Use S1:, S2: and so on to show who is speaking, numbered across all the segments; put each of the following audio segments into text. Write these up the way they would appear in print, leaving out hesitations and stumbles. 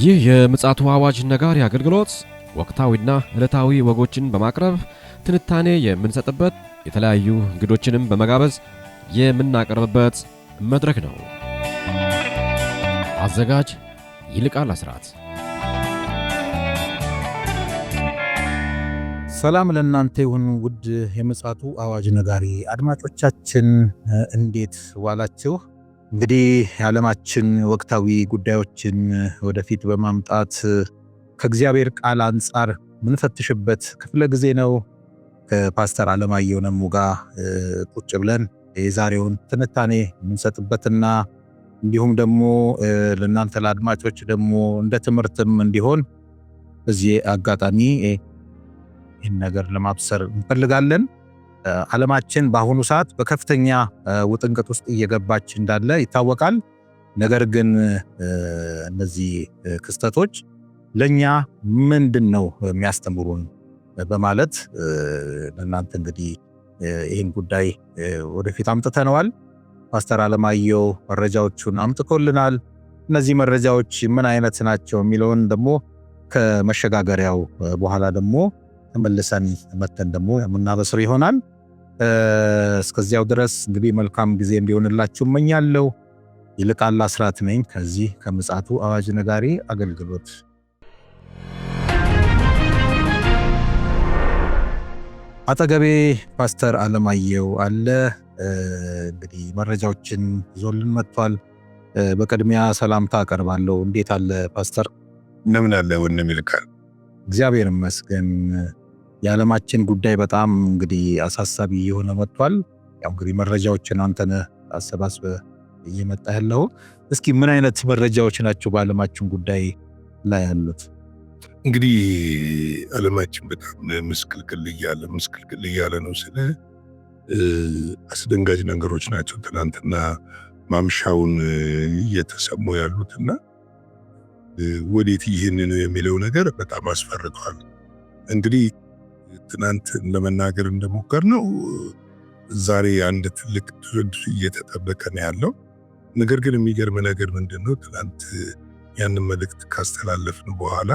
S1: ይህ የምጽአቱ አዋጅ ነጋሪ አገልግሎት ወቅታዊና ዕለታዊ ወጎችን በማቅረብ ትንታኔ የምንሰጥበት የተለያዩ እንግዶችንም በመጋበዝ የምናቀርብበት መድረክ ነው። አዘጋጅ ይልቃል አስራት።
S2: ሰላም ለእናንተ ይሁን ውድ የምጽአቱ አዋጅ ነጋሪ አድማጮቻችን፣ እንዴት ዋላችሁ? እንግዲህ የዓለማችን ወቅታዊ ጉዳዮችን ወደፊት በማምጣት ከእግዚአብሔር ቃል አንጻር ምንፈትሽበት ክፍለ ጊዜ ነው። ከፓስተር አለማየሁ ነሙ ጋር ቁጭ ብለን የዛሬውን ትንታኔ የምንሰጥበትና እንዲሁም ደግሞ ለእናንተ ለአድማጮች ደግሞ እንደ ትምህርትም እንዲሆን በዚህ አጋጣሚ ይህን ነገር ለማብሰር እንፈልጋለን። ዓለማችን በአሁኑ ሰዓት በከፍተኛ ውጥንቅጥ ውስጥ እየገባች እንዳለ ይታወቃል። ነገር ግን እነዚህ ክስተቶች ለኛ ምንድነው የሚያስተምሩን በማለት ለእናንተ እንግዲህ ይህን ጉዳይ ወደፊት አምጥተነዋል። ፓስተር አለማየሁ መረጃዎቹን አምጥቶልናል። እነዚህ መረጃዎች ምን አይነት ናቸው የሚለውን ደግሞ ከመሸጋገሪያው በኋላ ደግሞ ተመልሰን መተን ደግሞ የምናበስር ይሆናል። እስከዚያው ድረስ እንግዲህ መልካም ጊዜ እንዲሆንላችሁ እመኛለሁ። ይልቃል አስራት ነኝ ከዚህ ከምጽአቱ አዋጅ ነጋሪ አገልግሎት። አጠገቤ ፓስተር አለማየሁ አለ። እንግዲህ መረጃዎችን ይዞልን መጥቷል። በቅድሚያ ሰላምታ አቀርባለሁ። እንዴት አለ ፓስተር?
S3: እንደምን አለ ወንድም ይልቃል?
S2: እግዚአብሔር ይመስገን። የዓለማችን ጉዳይ በጣም እንግዲህ አሳሳቢ የሆነ መጥቷል። ያው እንግዲህ መረጃዎችን አንተነ አሰባስበ እየመጣ ያለው፣ እስኪ ምን አይነት መረጃዎች ናቸው በዓለማችን ጉዳይ ላይ ያሉት?
S3: እንግዲህ ዓለማችን በጣም ምስቅልቅል እያለ ነው። ስለ አስደንጋጭ ነገሮች ናቸው ትናንትና ማምሻውን እየተሰሙ ያሉትና ወዴት ይህንን የሚለው ነገር በጣም አስፈርቷል። እንግዲህ ትናንት ለመናገር እንደሞከር ነው ዛሬ አንድ ትልቅ ድርድር እየተጠበቀ ነው ያለው። ነገር ግን የሚገርም ነገር ምንድነው፣ ትናንት ያንን መልእክት ካስተላለፍን በኋላ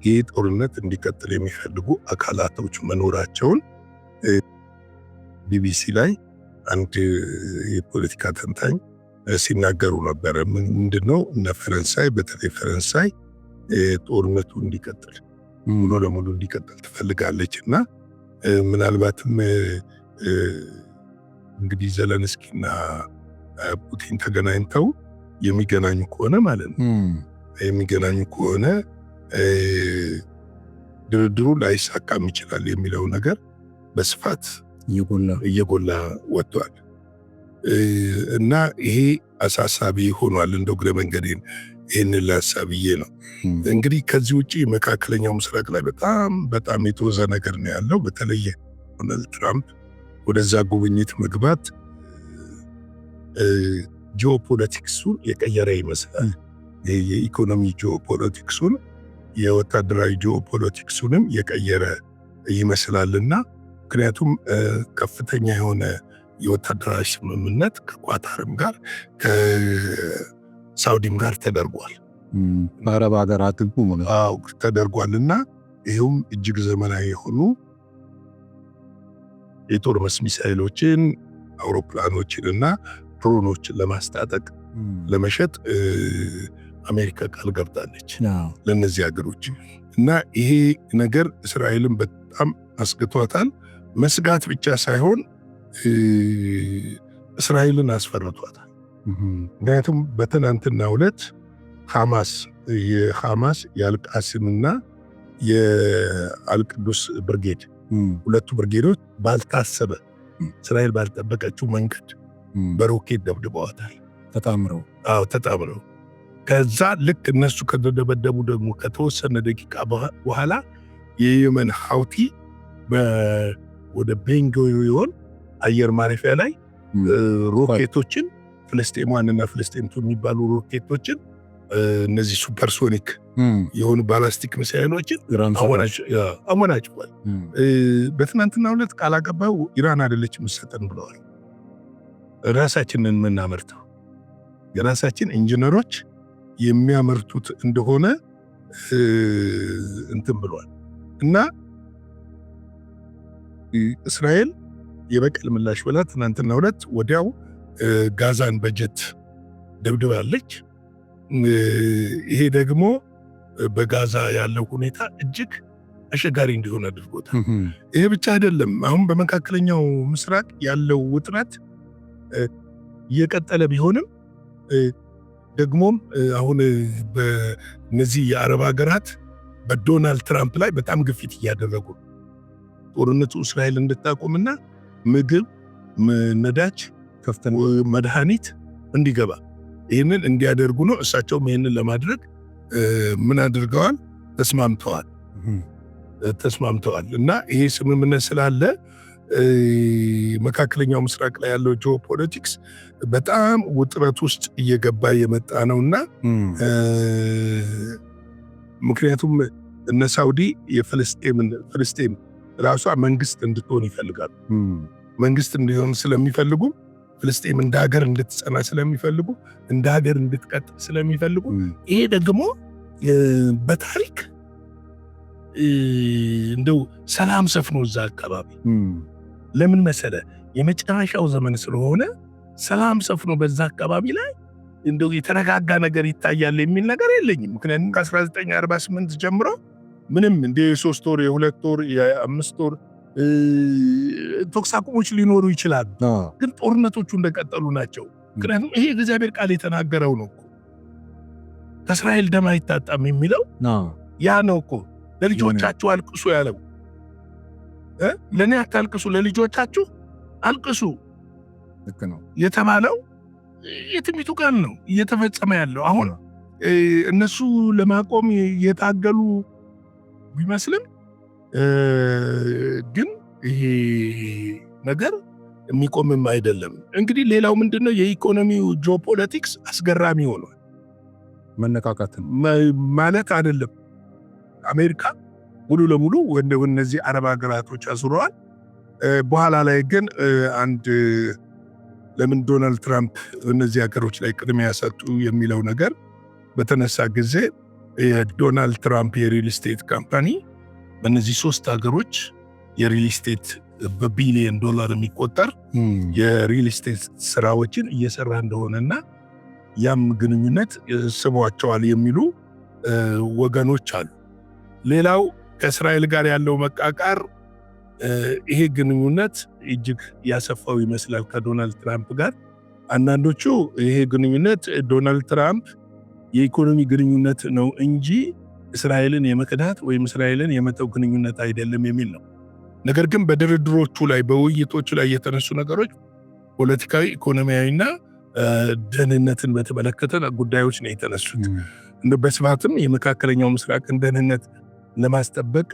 S3: ይህ ጦርነት እንዲቀጥል የሚፈልጉ አካላቶች መኖራቸውን ቢቢሲ ላይ አንድ የፖለቲካ ተንታኝ ሲናገሩ ነበር። ምንድነው እነ ፈረንሳይ፣ በተለይ ፈረንሳይ ጦርነቱ እንዲቀጥል ሙሉ ለሙሉ እንዲቀጥል ትፈልጋለች እና ምናልባትም እንግዲህ ዘለንስኪና ፑቲን ተገናኝተው የሚገናኙ ከሆነ ማለት ነው የሚገናኙ ከሆነ ድርድሩ ላይሳካም ይችላል የሚለው ነገር በስፋት እየጎላ ወጥቷል እና ይሄ አሳሳቢ ሆኗል። እንደው እግረ መንገዴን ይህንን ላሳብዬ ነው። እንግዲህ ከዚህ ውጭ መካከለኛው ምስራቅ ላይ በጣም የተወዘ ነገር ነው ያለው። በተለየ ዶናልድ ትራምፕ ወደዛ ጉብኝት መግባት ጂኦፖለቲክሱን የቀየረ ይመስላል። የኢኮኖሚ ጂኦፖለቲክሱን፣ የወታደራዊ ጂኦፖለቲክሱንም የቀየረ ይመስላልና ምክንያቱም ከፍተኛ የሆነ የወታደራዊ ስምምነት ከኳታርም ጋር ከሳውዲም ጋር ተደርጓል።
S2: በአረብ ሀገራት
S3: ተደርጓልና ይህም እጅግ ዘመናዊ የሆኑ የጦር ሚሳኤሎችን፣ አውሮፕላኖችን እና ድሮኖችን ለማስታጠቅ ለመሸጥ አሜሪካ ቃል ገብታለች ለነዚህ ሀገሮች እና ይሄ ነገር እስራኤልን በጣም አስግቷታል። መስጋት ብቻ ሳይሆን እስራኤልን አስፈርቷታል። ምክንያቱም በትናንትናው ዕለት የሐማስ የአልቃሲምና የአልቅዱስ ብርጌድ ሁለቱ ብርጌዶች ባልታሰበ እስራኤል ባልጠበቀችው መንገድ በሮኬት ደብድበዋታል። ተጣምረው ከዛ ልክ እነሱ ከተደበደቡ ደግሞ ከተወሰነ ደቂቃ በኋላ የየመን ሐውቲ ወደ ቤንጎሪዮን አየር ማረፊያ ላይ ሮኬቶችን ፍልስጤማውያንና ፍልስጤምቱ የሚባሉ ሮኬቶችን እነዚህ ሱፐርሶኒክ የሆኑ ባላስቲክ ሚሳኤሎችን አሞናጭቋል። በትናንትናው ዕለት ቃል አቀባዩ ኢራን አይደለችም መሰጠን ብለዋል። ራሳችንን የምናመርተው የራሳችን ኢንጂነሮች የሚያመርቱት እንደሆነ እንትን ብሏል። እና እስራኤል የበቀል ምላሽ ብላ ትናንትና ሁለት ወዲያው ጋዛን በጀት ደብድባለች። ይሄ ደግሞ በጋዛ ያለው ሁኔታ እጅግ አስቸጋሪ እንዲሆን አድርጎታል። ይሄ ብቻ አይደለም። አሁን በመካከለኛው ምስራቅ ያለው ውጥረት እየቀጠለ ቢሆንም ደግሞም አሁን በእነዚህ የአረብ ሀገራት በዶናልድ ትራምፕ ላይ በጣም ግፊት እያደረጉ ጦርነቱ እስራኤል እንድታቆምና ምግብ፣ ነዳጅ፣ መድኃኒት እንዲገባ ይህንን እንዲያደርጉ ነው። እሳቸውም ይህንን ለማድረግ ምን አድርገዋል? ተስማምተዋል። እና ይሄ ስምምነት ስላለ መካከለኛው ምስራቅ ላይ ያለው ጂኦፖለቲክስ በጣም ውጥረት ውስጥ እየገባ የመጣ ነውና ምክንያቱም እነ ሳውዲ ፍልስጤም ራሷ መንግስት እንድትሆን ይፈልጋሉ። መንግስት እንዲሆን ስለሚፈልጉ ፍልስጤም እንደ ሀገር እንድትጸና ስለሚፈልጉ እንደ ሀገር እንድትቀጥል ስለሚፈልጉ ይሄ ደግሞ በታሪክ እንደው ሰላም ሰፍኖ እዛ አካባቢ ለምን መሰለ የመጨረሻው ዘመን ስለሆነ ሰላም ሰፍኖ በዛ አካባቢ ላይ እንደው የተረጋጋ ነገር ይታያል የሚል ነገር የለኝም። ምክንያቱም ከ1948 ጀምሮ ምንም እንደ የ3 ወር የ2 ወር የ5 ወር ተኩስ አቁሞች ሊኖሩ ይችላሉ፣ ግን ጦርነቶቹ እንደቀጠሉ ናቸው። ምክንያቱም ይሄ እግዚአብሔር ቃል የተናገረው ነው እኮ ከእስራኤል ደም አይታጣም የሚለው ያ ነው እኮ። ለልጆቻችሁ አልቅሱ ያለው ለእኔ አታልቅሱ ለልጆቻችሁ አልቅሱ የተባለው የትንቢቱ ቃል ነው እየተፈጸመ ያለው። አሁን እነሱ ለማቆም የታገሉ ቢመስልም ግን ይሄ ነገር የሚቆምም አይደለም። እንግዲህ ሌላው ምንድነው የኢኮኖሚው ጂኦፖለቲክስ አስገራሚ ሆኗል።
S2: መነካካት
S3: ማለት አይደለም። አሜሪካ ሙሉ ለሙሉ እነዚህ አረብ ሀገራቶች አስረዋል። በኋላ ላይ ግን አንድ ለምን ዶናልድ ትራምፕ እነዚህ ሀገሮች ላይ ቅድሚያ ሰጡ የሚለው ነገር በተነሳ ጊዜ የዶናልድ ትራምፕ የሪል ስቴት ካምፓኒ በእነዚህ 3 ሀገሮች የሪል ስቴት በቢሊየን ዶላር የሚቆጠር የሪል ስቴት ስራዎችን እየሰራ እንደሆነና ያም ግንኙነት ስቧቸዋል የሚሉ ወገኖች አሉ። ሌላው ከእስራኤል ጋር ያለው መቃቃር ይሄ ግንኙነት እጅግ ያሰፋው ይመስላል ከዶናልድ ትራምፕ ጋር። አንዳንዶቹ ይሄ ግንኙነት ዶናልድ ትራምፕ የኢኮኖሚ ግንኙነት ነው እንጂ እስራኤልን የመክዳት ወይም እስራኤልን የመተው ግንኙነት አይደለም የሚል ነው። ነገር ግን በድርድሮቹ ላይ በውይይቶቹ ላይ የተነሱ ነገሮች ፖለቲካዊ፣ ኢኮኖሚያዊና ደህንነትን በተመለከተ ጉዳዮች ነው የተነሱት። በስፋትም የመካከለኛው ምስራቅን ደህንነት ለማስጠበቅ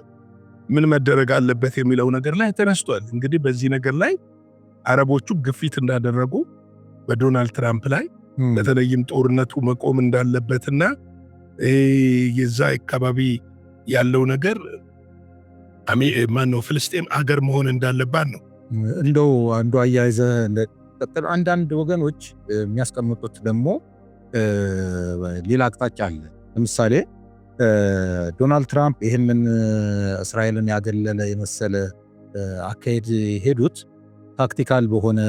S3: ምን መደረግ አለበት የሚለው ነገር ላይ ተነስቷል። እንግዲህ በዚህ ነገር ላይ አረቦቹ ግፊት እንዳደረጉ በዶናልድ ትራምፕ ላይ በተለይም ጦርነቱ መቆም እንዳለበትና የዛ አካባቢ ያለው ነገር ማነው ፍልስጤም አገር መሆን እንዳለባት ነው።
S2: እንደው አንዱ አያይዘ አንዳንድ ወገኖች የሚያስቀምጡት ደግሞ ሌላ አቅጣጫ አለ። ለምሳሌ ዶናልድ ትራምፕ ይህንን እስራኤልን ያገለለ የመሰለ አካሄድ ሄዱት ታክቲካል በሆነ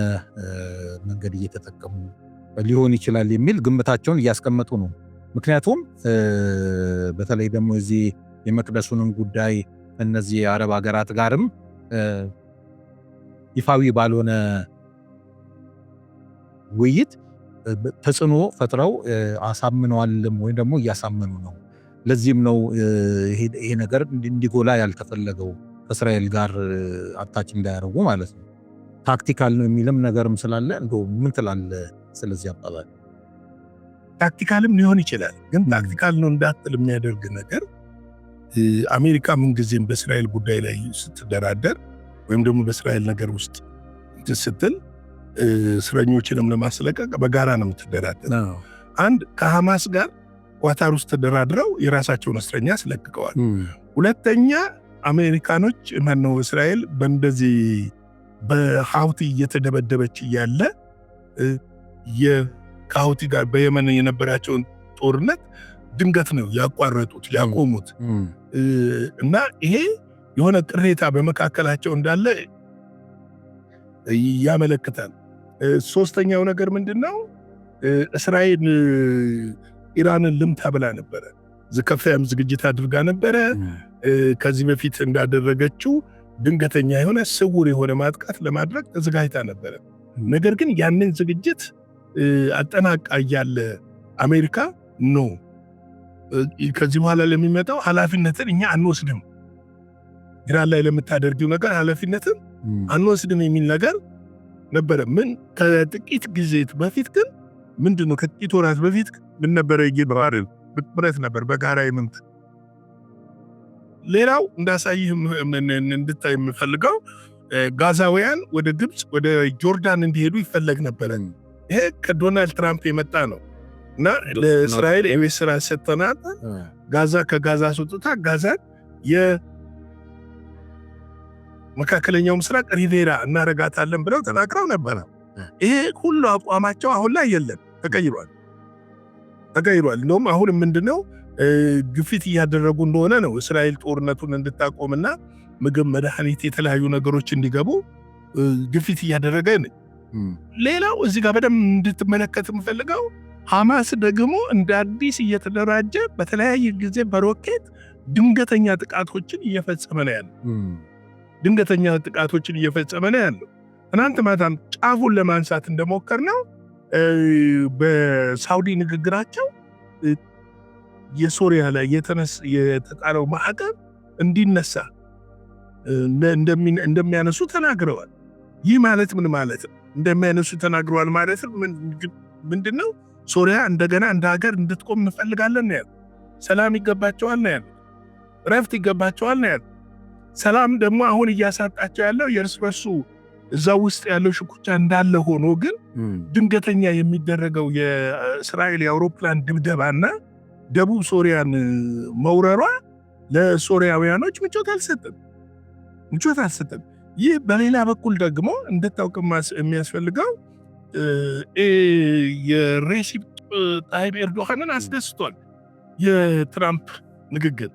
S2: መንገድ እየተጠቀሙ ሊሆን ይችላል የሚል ግምታቸውን እያስቀመጡ ነው። ምክንያቱም በተለይ ደግሞ እዚህ የመቅደሱንም ጉዳይ እነዚህ የአረብ ሀገራት ጋርም ይፋዊ ባልሆነ ውይይት ተጽዕኖ ፈጥረው አሳምነዋልም ወይም ደግሞ እያሳመኑ ነው። ለዚህም ነው ይሄ ነገር እንዲጎላ ያልተፈለገው ከእስራኤል ጋር አታች እንዳያደርጉ ማለት ነው። ታክቲካል ነው የሚልም ነገርም ስላለ እንደው ምን ትላለህ ስለዚህ አባባል?
S3: ታክቲካልም ሊሆን ይችላል፣ ግን ታክቲካል ነው እንዳትል የሚያደርግ ነገር አሜሪካ ምንጊዜም በእስራኤል ጉዳይ ላይ ስትደራደር ወይም ደግሞ በእስራኤል ነገር ውስጥ ስትል እስረኞችንም ለማስለቀቅ በጋራ ነው የምትደራደር። አንድ ከሐማስ ጋር ኳታር ውስጥ ተደራድረው የራሳቸውን እስረኛ አስለቅቀዋል። ሁለተኛ አሜሪካኖች ማነው እስራኤል በእንደዚህ በሐውቲ እየተደበደበች እያለ ከሐውቲ ጋር በየመን የነበራቸውን ጦርነት ድንገት ነው ያቋረጡት ያቆሙት እና ይሄ የሆነ ቅሬታ በመካከላቸው እንዳለ ያመለክታል። ሶስተኛው ነገር ምንድነው? እስራኤል ኢራንን ልምታ ብላ ነበረ። ከፍተኛም ዝግጅት አድርጋ ነበረ። ከዚህ በፊት እንዳደረገችው ድንገተኛ የሆነ ስውር የሆነ ማጥቃት ለማድረግ ተዘጋጅታ ነበረ። ነገር ግን ያንን ዝግጅት አጠናቃ እያለ አሜሪካ ከዚህ በኋላ ለሚመጣው ኃላፊነትን እኛ አንወስድም፣ ኢራን ላይ ለምታደርጊው ነገር ኃላፊነትን አንወስድም የሚል ነገር ነበረ። ምን ከጥቂት ጊዜ በፊት ግን ምንድነው ከጥቂት ወራት በፊት ምን ነበረ? ይባላል ብረት ነበር በጋራ ይምንት። ሌላው እንዳሳይህ እንድታይ የምፈልገው ጋዛውያን ወደ ግብጽ ወደ ጆርዳን እንዲሄዱ ይፈለግ ነበረ። ይሄ ከዶናልድ ትራምፕ የመጣ ነው እና ለእስራኤል የቤት ስራ ሰጥተናት ከጋዛ አስወጥታ ጋዛን የመካከለኛው ምስራቅ ሪቬራ እናረጋታለን ብለው ተናግረው ነበረ። ይሄ ሁሉ አቋማቸው አሁን ላይ የለም፣ ተቀይሯል። እንደውም አሁን ምንድነው ግፊት እያደረጉ እንደሆነ ነው እስራኤል ጦርነቱን እንድታቆምና ምግብ፣ መድኃኒት፣ የተለያዩ ነገሮች እንዲገቡ ግፊት እያደረገ ነው። ሌላው እዚህ ጋር በደንብ እንድትመለከት የምፈልገው ሐማስ ደግሞ እንደ አዲስ እየተደራጀ በተለያየ ጊዜ በሮኬት ድንገተኛ ጥቃቶችን እየፈጸመ ነው ያለው። ትናንት ማታም ጫፉን ለማንሳት እንደሞከር ነው በሳውዲ ንግግራቸው የሶሪያ ላይ የተጣለው ማዕቀብ እንዲነሳ እንደሚያነሱ ተናግረዋል። ይህ ማለት ምን ማለት ነው? እንደሚያነሱ ተናግረዋል ማለት ምንድነው? ሶሪያ እንደገና እንደ ሀገር እንድትቆም እንፈልጋለን ነው ያሉት። ሰላም ይገባቸዋል ነው ያሉት። ረፍት ይገባቸዋል ነው ያሉት። ሰላም ደግሞ አሁን እያሳጣቸው ያለው የእርስ በርሱ እዛ ውስጥ ያለው ሽኩቻ እንዳለ ሆኖ ግን ድንገተኛ የሚደረገው የእስራኤል የአውሮፕላን ድብደባና ደቡብ ሶሪያን መውረሯ ለሶሪያውያኖች ምቾት አልሰጠም። ይህ በሌላ በኩል ደግሞ እንድታውቅ የሚያስፈልገው የሬሲፕ ጣይብ ኤርዶጋንን አስደስቷል። የትራምፕ ንግግር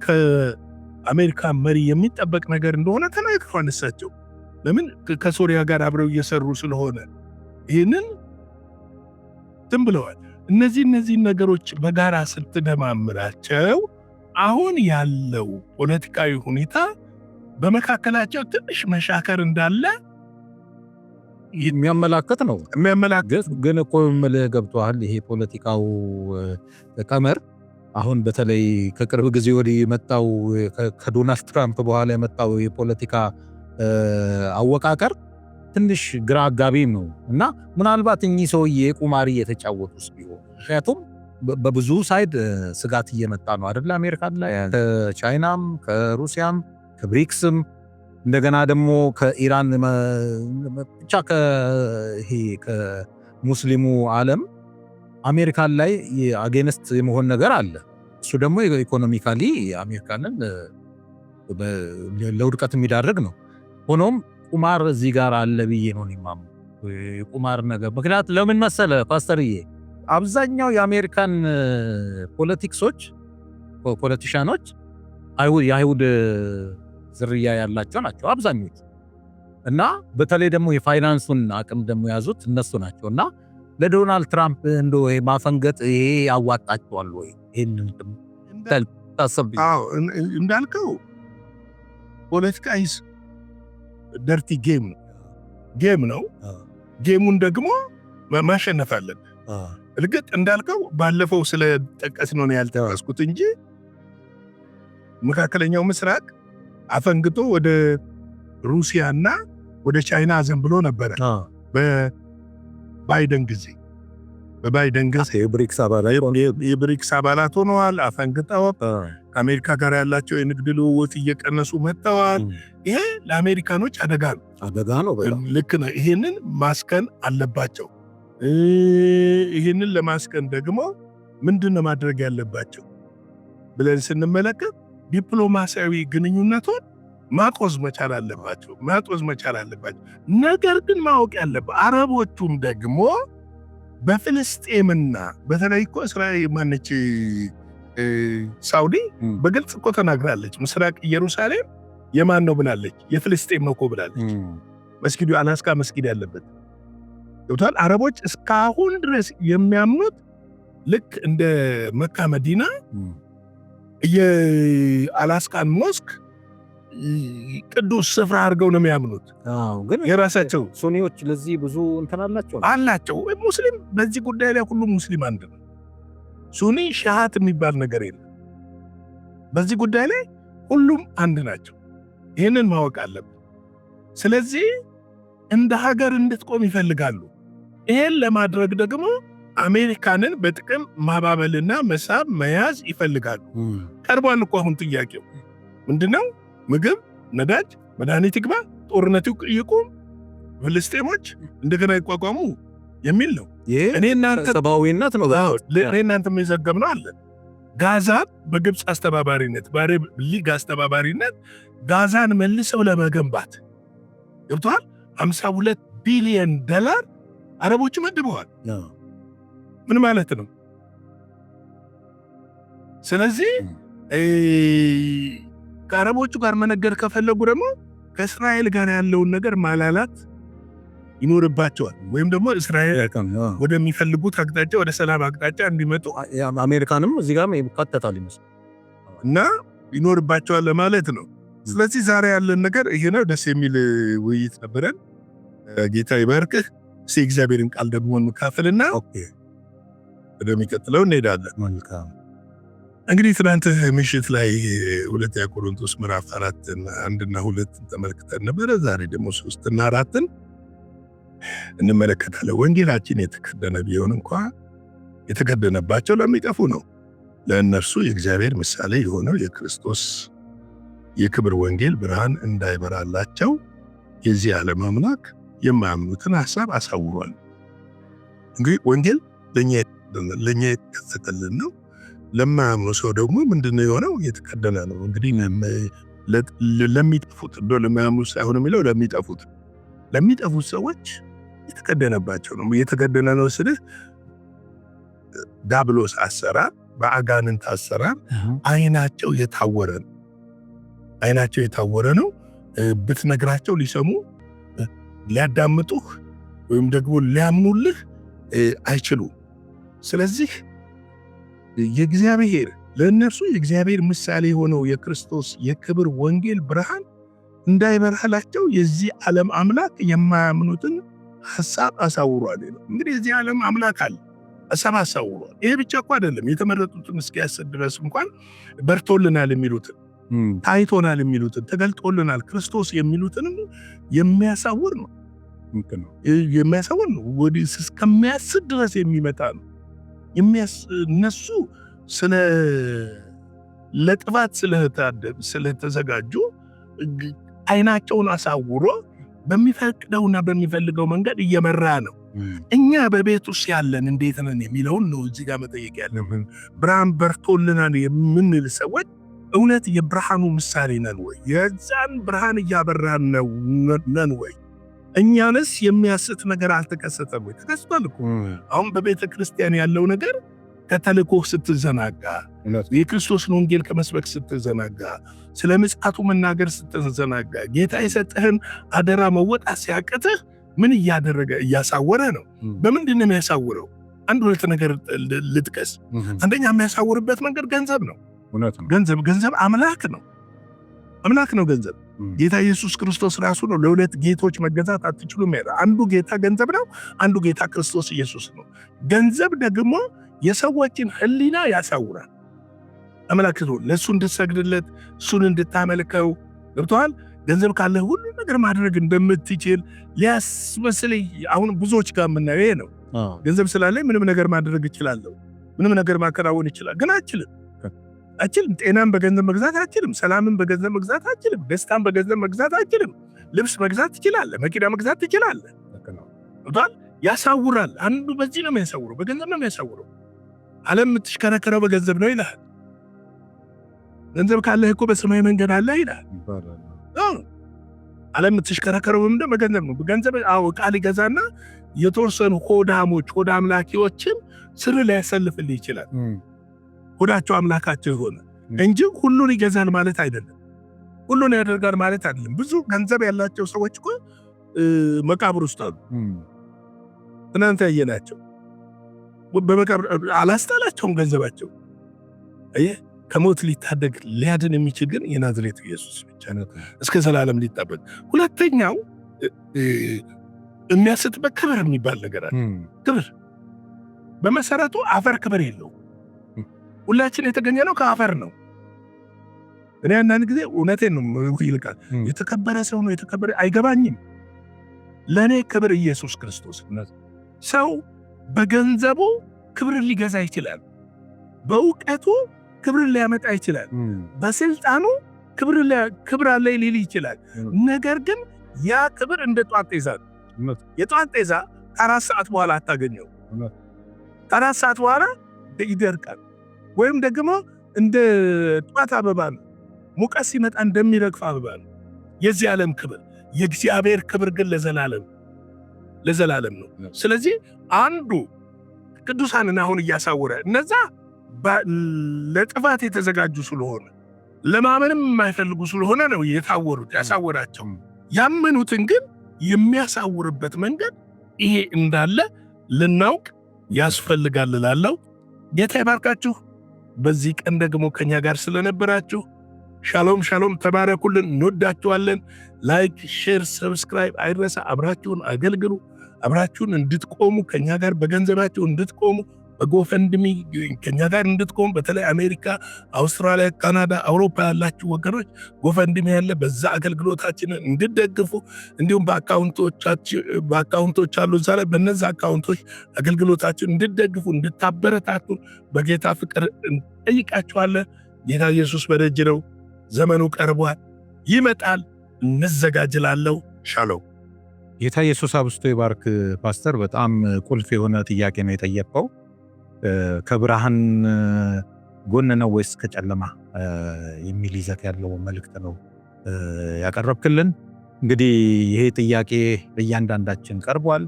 S3: ከአሜሪካ መሪ የሚጠበቅ ነገር እንደሆነ ተናግረዋል። እሳቸው ለምን ከሶሪያ ጋር አብረው እየሰሩ ስለሆነ ይህንን ዝም ብለዋል። እነዚህ ነገሮች በጋራ ስትደማምራቸው አሁን ያለው ፖለቲካዊ ሁኔታ በመካከላቸው ትንሽ መሻከር እንዳለ
S2: የሚያመላክት ነው። ግን እኮ ምልህ ገብቷል። ይሄ ፖለቲካው ቀመር አሁን በተለይ ከቅርብ ጊዜ ወዲህ የመጣው ከዶናልድ ትራምፕ በኋላ የመጣው የፖለቲካ አወቃቀር ትንሽ ግራ አጋቢም ነው እና ምናልባት እኚህ ሰውዬ ቁማር እየተጫወቱስ ቢሆን፣ ምክንያቱም በብዙ ሳይድ ስጋት እየመጣ ነው አይደል? አሜሪካን ላይ ከቻይናም ከሩሲያም ከብሪክስም እንደገና ደግሞ ከኢራን ብቻ ከሙስሊሙ ዓለም አሜሪካን ላይ አጌንስት የመሆን ነገር አለ። እሱ ደግሞ ኢኮኖሚካሊ አሜሪካንን ለውድቀት የሚዳርግ ነው። ሆኖም ቁማር እዚህ ጋር አለ ብዬ ነው የማምነው። የቁማር ነገር ምክንያት ለምን መሰለ ፓስተርዬ፣ አብዛኛው የአሜሪካን ፖለቲሻኖች የአይሁድ ዝርያ ያላቸው ናቸው አብዛኞቹ እና በተለይ ደግሞ የፋይናንሱን አቅም ደግሞ ያዙት እነሱ ናቸው እና ለዶናልድ ትራምፕ እንደው ማፈንገጥ ይሄ ያዋጣቸዋል ወይ? ይሄንን ታሰብ
S3: እንዳልከው ፖለቲካ ኢዝ ደርቲ ጌም ነው። ጌሙን ደግሞ ማሸነፍ አለብን። እርግጥ እንዳልከው ባለፈው ስለጠቀስ ነው ያልተዋስኩት እንጂ መካከለኛው ምስራቅ አፈንግጦ ወደ ሩሲያና ወደ ቻይና ዘንብሎ ነበረ በባይደን ጊዜ የብሪክስ አባላት ሆነዋል። አፈንግጠው ከአሜሪካ ጋር ያላቸው የንግድ ልውውጥ እየቀነሱ መጥተዋል። ይሄ ለአሜሪካኖች አደጋ ነው። ልክ ነው። ይሄንን ማስከን አለባቸው። ይሄንን ለማስከን ደግሞ ምንድነው ማድረግ ያለባቸው ብለን ስንመለከት ዲፕሎማሲያዊ ግንኙነቱን ማቆዝ መቻል አለባቸው። ነገር ግን ማወቅ ያለበት አረቦቹም ደግሞ በፍልስጤምና በተለይ እኮ እስራኤል ማነች ሳውዲ በግልጽ እኮ ተናግራለች። ምስራቅ ኢየሩሳሌም የማን ነው ብላለች? የፍልስጤም ነው እኮ ብላለች። መስጊዱ አላስካ መስጊድ ያለበት ይውታል። አረቦች እስካሁን ድረስ የሚያምኑት ልክ እንደ መካ መዲና የአላስካን ሞስክ ቅዱስ ስፍራ አድርገው ነው የሚያምኑት።
S2: ግን
S3: የራሳቸው
S2: ሱኒዎች ለዚህ ብዙ እንትን
S3: አላቸው። ሙስሊም በዚህ ጉዳይ ላይ ሁሉም ሙስሊም አንድ ነው። ሱኒ ሻሃት የሚባል ነገር የለም። በዚህ ጉዳይ ላይ ሁሉም አንድ ናቸው። ይህንን ማወቅ አለብን። ስለዚህ እንደ ሀገር እንድትቆም ይፈልጋሉ። ይህን ለማድረግ ደግሞ አሜሪካንን በጥቅም ማባበልና መሳብ መያዝ ይፈልጋሉ። ቀርቧል እኮ አሁን ጥያቄው ምንድነው? ምግብ፣ ነዳጅ፣ መድኃኒት ይግባ፣ ጦርነቱ ይቁም፣ ፍልስጤሞች እንደገና ይቋቋሙ የሚል ነው። እኔ እናንተ
S2: ሰብአዊነት ነው።
S3: እኔ እናንተ የዘገብነው አለ። ጋዛን በግብፅ አስተባባሪነት በአረብ ሊግ አስተባባሪነት ጋዛን መልሰው ለመገንባት ገብቷል። 52 ቢሊዮን ዶላር አረቦች መድበዋል። ምን ማለት ነው? ስለዚህ ከአረቦቹ ጋር መነገር ከፈለጉ ደግሞ ከእስራኤል ጋር ያለውን ነገር ማላላት ይኖርባቸዋል። ወይም ደግሞ እስራኤል ወደሚፈልጉት አቅጣጫ ወደ ሰላም አቅጣጫ እንዲመጡ
S2: አሜሪካንም እዚህ ጋር ይካተታል ይመስል
S3: እና ይኖርባቸዋል ለማለት ነው። ስለዚህ ዛሬ ያለን ነገር ይሄ ነው። ደስ የሚል ውይይት ነበረን። ጌታ ይባርክህ። እስኪ እግዚአብሔርን ቃል ደግሞ እንካፈልና ወደሚቀጥለው እንሄዳለን። እንግዲህ ትናንት ምሽት ላይ ሁለተኛ ቆሮንቶስ ምዕራፍ 4 1 እና 2 ተመልክተን ነበረ። ዛሬ ደግሞ 3 እና 4 እንመለከታለን። ወንጌላችን የተከደነ ቢሆን እንኳ የተከደነባቸው ለሚጠፉ ነው፣ ለእነርሱ የእግዚአብሔር ምሳሌ የሆነው የክርስቶስ የክብር ወንጌል ብርሃን እንዳይበራላቸው የዚህ ዓለም አምላክ የማያምኑትን ሐሳብ አሳውሯል። እንግዲህ ወንጌል ለኛ የተከፈተልን ነው። ለማያምኑ ሰው ደግሞ ምንድነው የሆነው? የተከደነ ነው። እንግዲህ ለሚጠፉት ለማያምኑ ሳይሆን የሚለው ለሚጠፉት ሰዎች የተከደነባቸው ነው። የተከደነ ነው ስልህ ዳብሎስ አሰራር፣ በአጋንንት አሰራር አይናቸው የታወረ ነው። አይናቸው የታወረ ነው። ብትነግራቸው ሊሰሙ ሊያዳምጡህ ወይም ደግሞ ሊያምኑልህ አይችሉም። ስለዚህ የእግዚአብሔር ለእነርሱ የእግዚአብሔር ምሳሌ የሆነው የክርስቶስ የክብር ወንጌል ብርሃን እንዳይበራላቸው የዚህ ዓለም አምላክ የማያምኑትን ሐሳብ አሳውሯል። እንግዲህ የዚህ ዓለም አምላክ አለ፣ ሐሳብ አሳውሯል። ይሄ ብቻ እኮ አይደለም። የተመረጡትን እስኪያስብ ድረስ እንኳን በርቶልናል የሚሉትን፣ ታይቶናል የሚሉትን፣ ተገልጦልናል ክርስቶስ የሚሉትንም የሚያሳውር ነው። የሚያሳውር ነው። ወዲህ እስከሚያስብ ድረስ የሚመጣ ነው። እነሱ ለጥፋት ስለተዘጋጁ አይናቸውን አሳውሮ በሚፈቅደውና በሚፈልገው መንገድ እየመራ ነው። እኛ በቤት ውስጥ ያለን እንዴት ነን የሚለውን ነው እዚህ ጋር መጠየቅ ያለብን። ብርሃን በርቶልናል የምንል ሰዎች እውነት የብርሃኑ ምሳሌ ነን ወይ? የዛን ብርሃን እያበራን ነን ወይ? እኛንስ የሚያስት ነገር አልተከሰተም ወይ? ተከስቷል እኮ። አሁን በቤተ ክርስቲያን ያለው ነገር ከተልእኮ ስትዘናጋ፣ የክርስቶስን ወንጌል ከመስበክ ስትዘናጋ፣ ስለ ምጽአቱ መናገር ስትዘናጋ፣ ጌታ የሰጠህን አደራ መወጣት ሲያቅትህ ምን እያደረገ እያሳወረ ነው? በምንድን ነው የሚያሳውረው? አንድ ሁለት ነገር ልጥቀስ። አንደኛ የሚያሳውርበት መንገድ ገንዘብ ነው። ገንዘብ አምላክ ነው። ገንዘብ ጌታ ኢየሱስ ክርስቶስ ራሱ ነው ለሁለት ጌቶች መገዛት አትችሉም ያለ። አንዱ ጌታ ገንዘብ ነው፣ አንዱ ጌታ ክርስቶስ ኢየሱስ ነው። ገንዘብ ደግሞ የሰዎችን ሕሊና ያሳውራል። አምላክ ነው ለሱ እንድትሰግድለት፣ እሱን እንድታመልከው ገብቶሃል። ገንዘብ ካለ ሁሉ ነገር ማድረግ እንደምትችል ሊያስመስል አሁን ብዙዎች ጋር የምናየው ይሄ ነው። ገንዘብ ስላለኝ ምንም ነገር ማድረግ እችላለሁ፣ ምንም ነገር ማከናወን ይችላል። ግን አችልም። ጤናን በገንዘብ መግዛት አችልም። ሰላምን በገንዘብ መግዛት አችልም። ደስታን በገንዘብ መግዛት አችልም። ልብስ መግዛት ትችላለህ፣ መኪና መግዛት ትችላለህ። ያሳውራል። አንዱ በዚህ ነው የሚያሳውረው፣ በገንዘብ ነው የሚያሳውረው። ዓለም የምትሽከረከረው በገንዘብ ነው ይላል። ገንዘብ ካለህ እኮ በሰማይ መንገድ አለ ይላል። ዓለም የምትሽከረከረው ምንድነው? በገንዘብ ነው። በገንዘብ ቃል ይገዛና የተወሰኑ ሆድ አምላኪዎችን ስር ሊያሰልፍልህ ይችላል። ሆዳቸው አምላካቸው የሆነ እንጂ ሁሉን ይገዛል ማለት አይደለም። ሁሉን ያደርጋል ማለት አይደለም። ብዙ ገንዘብ ያላቸው ሰዎች እኮ መቃብር ውስጥ አሉ። እናንተ ያየናቸው በመቃብር አላስጣላቸውም ገንዘባቸው። ከሞት ሊታደግ ሊያድን የሚችል ግን የናዝሬቱ ኢየሱስ ብቻ ነው፣ እስከ ዘላለም ሊጠበቅ። ሁለተኛው የሚያስትበት ክብር የሚባል ነገር አለ። ክብር በመሰረቱ አፈር ክብር የለው። ሁላችን የተገኘ ነው ከአፈር ነው። እኔ አንዳንድ ጊዜ እውነቴን ነው ይልቃል የተከበረ ሰው ነው የተከበረ አይገባኝም። ለእኔ ክብር ኢየሱስ ክርስቶስ። ሰው በገንዘቡ ክብርን ሊገዛ ይችላል፣ በእውቀቱ ክብርን ሊያመጣ ይችላል፣ በስልጣኑ ክብር አለ ሊል ይችላል። ነገር ግን ያ ክብር እንደ ጧት ጤዛ ነው። የጧት ጤዛ ከ4 ሰዓት በኋላ አታገኘው። ከ4 ሰዓት በኋላ ይደርቃል። ወይም ደግሞ እንደ ጧት አበባ ነው፣ ሙቀት ሲመጣ እንደሚረግፍ አበባ ነው። የዚህ ዓለም ክብር፣ የእግዚአብሔር ክብር ግን ለዘላለም ነው። ስለዚህ አንዱ ቅዱሳንን አሁን እያሳወረ እነዛ ለጥፋት የተዘጋጁ ስለሆነ ለማመንም የማይፈልጉ ስለሆነ ነው የታወሩት ያሳወራቸው። ያመኑትን ግን የሚያሳውርበት መንገድ ይሄ እንዳለ ልናውቅ ያስፈልጋል እላለሁ። ጌታ ይባርካችሁ። በዚህ ቀን ደግሞ ከኛ ጋር ስለነበራችሁ ሻሎም ሻሎም፣ ተባረኩልን። እንወዳችኋለን። ላይክ፣ ሼር፣ ሰብስክራይብ አይረሳ። አብራችሁን አገልግሉ። አብራችሁን እንድትቆሙ ከኛ ጋር በገንዘባችሁ እንድትቆሙ በጎፈንድሚ ከኛ ጋር እንድትቆሙ በተለይ አሜሪካ፣ አውስትራሊያ፣ ካናዳ፣ አውሮፓ ያላችሁ ወገኖች ጎፈንድሚ ያለ በዛ አገልግሎታችንን እንድትደግፉ እንዲሁም በአካውንቶች አሉ እዛ ላይ በነዛ አካውንቶች አገልግሎታችንን እንድትደግፉ እንድታበረታቱ በጌታ ፍቅር እንጠይቃችኋለን። ጌታ ኢየሱስ በደጅ ነው። ዘመኑ ቀርቧል፣ ይመጣል። እንዘጋጅላለሁ። ሻሎም።
S2: ጌታ ኢየሱስ አብስቶ ይባርክ። ፓስተር በጣም ቁልፍ የሆነ ጥያቄ ነው የጠየቀው። ከብርሃን ጎን ነው ወይስ ከጨለማ የሚል ይዘት ያለው መልእክት ነው ያቀረብክልን። እንግዲህ ይሄ ጥያቄ ለእያንዳንዳችን ቀርቧል።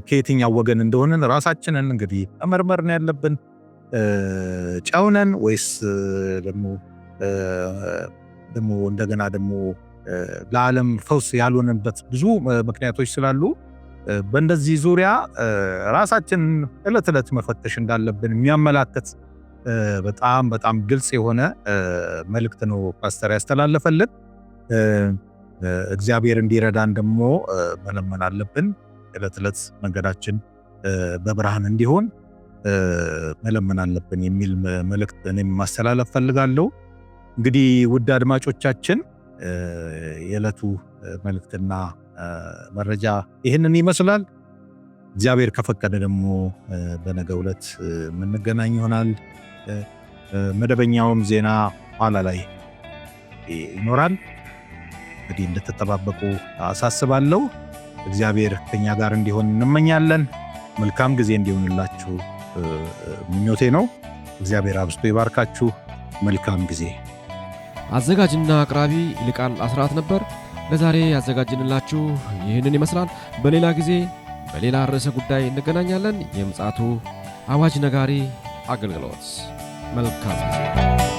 S2: ከየትኛው ወገን እንደሆነን ራሳችንን እንግዲህ መመርመር ነው ያለብን። ጨውነን ወይስ ደግሞ እንደገና ደግሞ ለዓለም ፈውስ ያልሆነበት ብዙ ምክንያቶች ስላሉ በእንደዚህ ዙሪያ ራሳችን ዕለት ዕለት መፈተሽ እንዳለብን የሚያመላክት በጣም ግልጽ የሆነ መልእክት ነው ፓስተር ያስተላለፈልን። እግዚአብሔር እንዲረዳን ደግሞ መለመን አለብን። ዕለት ዕለት መንገዳችን በብርሃን እንዲሆን መለመን አለብን የሚል መልእክት እኔም ማስተላለፍ ፈልጋለሁ። እንግዲህ ውድ አድማጮቻችን የዕለቱ መልእክትና መረጃ ይህንን ይመስላል። እግዚአብሔር ከፈቀደ ደግሞ በነገው ዕለት የምንገናኝ ይሆናል። መደበኛውም ዜና ኋላ ላይ ይኖራል። እንግዲህ እንድትጠባበቁ አሳስባለሁ። እግዚአብሔር ከኛ ጋር እንዲሆን እንመኛለን። መልካም ጊዜ እንዲሆንላችሁ ምኞቴ ነው። እግዚአብሔር አብስቶ ይባርካችሁ። መልካም ጊዜ።
S1: አዘጋጅና አቅራቢ ይልቃል አስራት ነበር። ለዛሬ ያዘጋጅንላችሁ ይህንን ይመስላል። በሌላ ጊዜ በሌላ ርዕሰ ጉዳይ እንገናኛለን። የምፅዓቱ አዋጅ ነጋሪ አገልግሎት። መልካም ጊዜ።